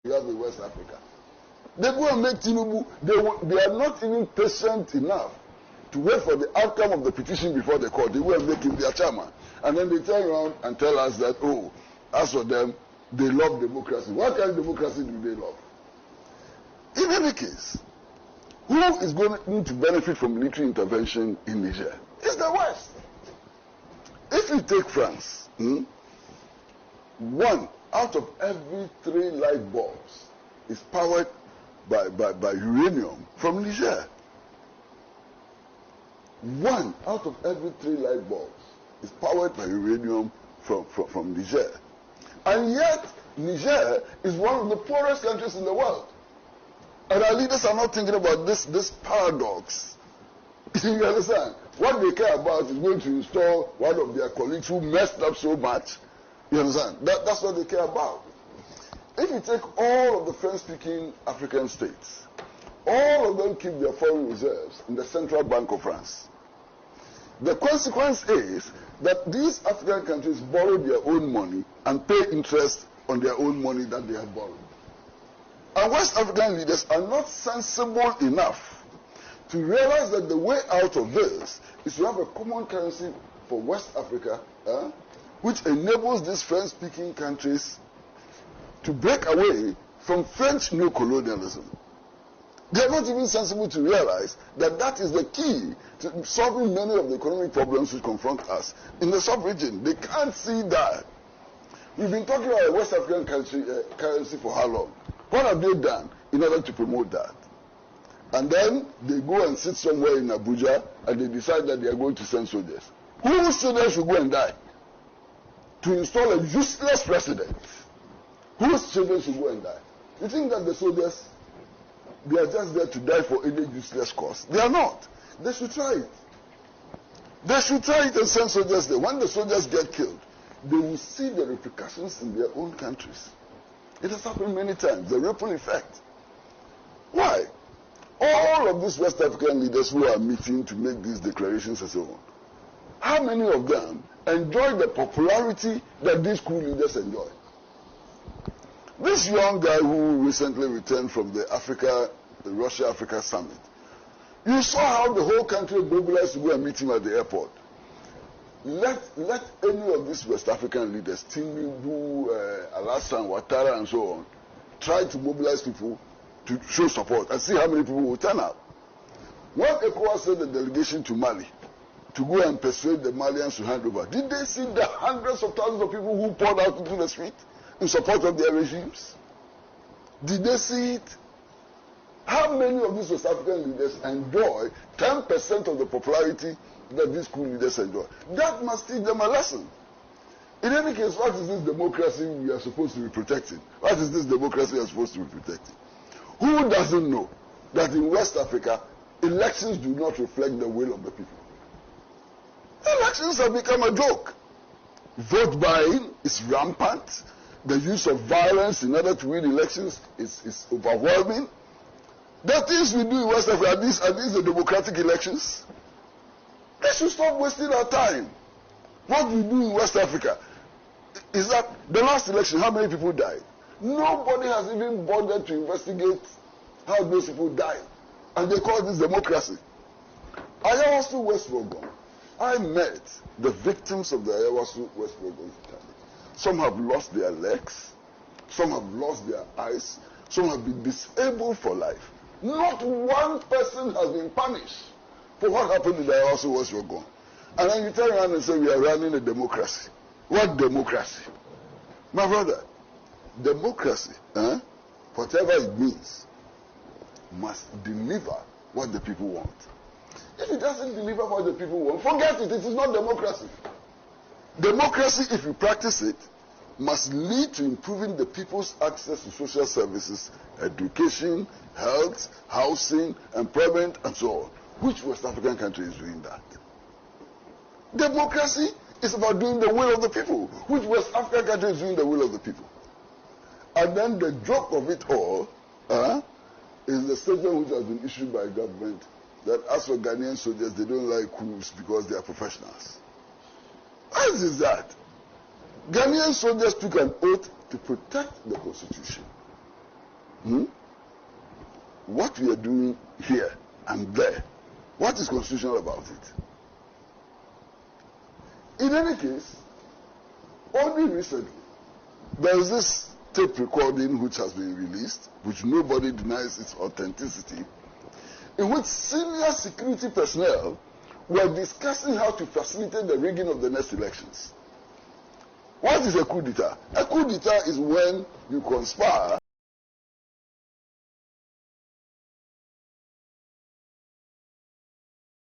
you have in West Africa. They go and make tinubu. They are not even patient enough to wait for the outcome of the petition before the court. They go and make him their chairman. And then they turn around and tell us that, oh, as for them, they love democracy. What kind of democracy do they love? In any case, who is going to benefit from military intervention in Niger? It's the West. If you take France, 1 out of every 3 light bulbs is powered by uranium from Niger. 1 out of every 3 light bulbs is powered by uranium from Niger. And yet, Niger is one of the poorest countries in the world. And our leaders are not thinking about this paradox. You understand? What they care about is going to install one of their colleagues who messed up so much. You understand? That's what they care about. If you take all of the French-speaking African states, all of them keep their foreign reserves in the Central Bank of France. The consequence is that these African countries borrow their own money and pay interest on their own money that they have borrowed. And West African leaders are not sensible enough to realize that the way out of this is to have a common currency for West Africa, which enables these French-speaking countries to break away from French neocolonialism. They are not even sensible to realize that that is the key to solving many of the economic problems which confront us in the sub-region. They can't see that. We've been talking about a West African currency for how long? What have they done in order to promote that? And then they go and sit somewhere in Abuja and they decide that they are going to send soldiers. Whose soldiers should go and die? To install a useless president. Whose children should go and die? You think that the soldiers, they are just there to die for any useless cause? They are not. They should try it. They should try it and send soldiers there. When the soldiers get killed, they will see the repercussions in their own countries. It has happened many times, the ripple effect. Why? All of these West African leaders who are meeting to make these declarations and so on, how many of them enjoy the popularity that these coup leaders enjoy? This young guy who recently returned from the Russia-Africa summit, you saw how the whole country mobilized to go and meet him at the airport. Let any of these West African leaders, Tinubu, Alassane Ouattara and so on, try to mobilize people to show support and see how many people will turn out. When Ecowas sent the delegation to Mali to go and persuade the Malians to hand over, did they see the hundreds of thousands of people who poured out into the street in support of their regimes? Did they see it? How many of these West African leaders enjoy 10% of the popularity that these coup leaders enjoy? That must teach them a lesson. In any case, what is this democracy we are supposed to be protecting? What is this democracy we are supposed to be protecting? Who doesn't know that in West Africa, elections do not reflect the will of the people? Elections have become a joke. Vote buying is rampant. The use of violence in order to win elections is overwhelming. The things we do in West Africa, are these the democratic elections? They should stop wasting our time. What we do in West Africa is that the last election, how many people died? Nobody has even bothered to investigate how those people died. And they call this democracy. Ayawasu West Rogon. I met the victims of the Ayawasu West Rogon fatality. Some have lost their legs. Some have lost their eyes. Some have been disabled for life. Not one person has been punished for what happened in the Ayawasu West Rogon. And then you turn around and say we are running a democracy. What democracy? My brother, democracy, whatever it means, must deliver what the people want. If it doesn't deliver what the people want, forget it. It is not democracy. Democracy, if you practice it, must lead to improving the people's access to social services, education, health, housing, employment, and so on. Which West African country is doing that? Democracy is about doing the will of the people. Which West African country is doing the will of the people? And then the joke of it all is the statement which has been issued by government that as for Ghanaian soldiers, they don't like coups because they are professionals. What is that? Ghanaian soldiers took an oath to protect the constitution. What we are doing here and there, what is constitutional about it? In any case, only recently, there is this tape recording which has been released, which nobody denies its authenticity, in which senior security personnel were discussing how to facilitate the rigging of the next elections. What is a coup d'etat? A coup d'etat is when you conspire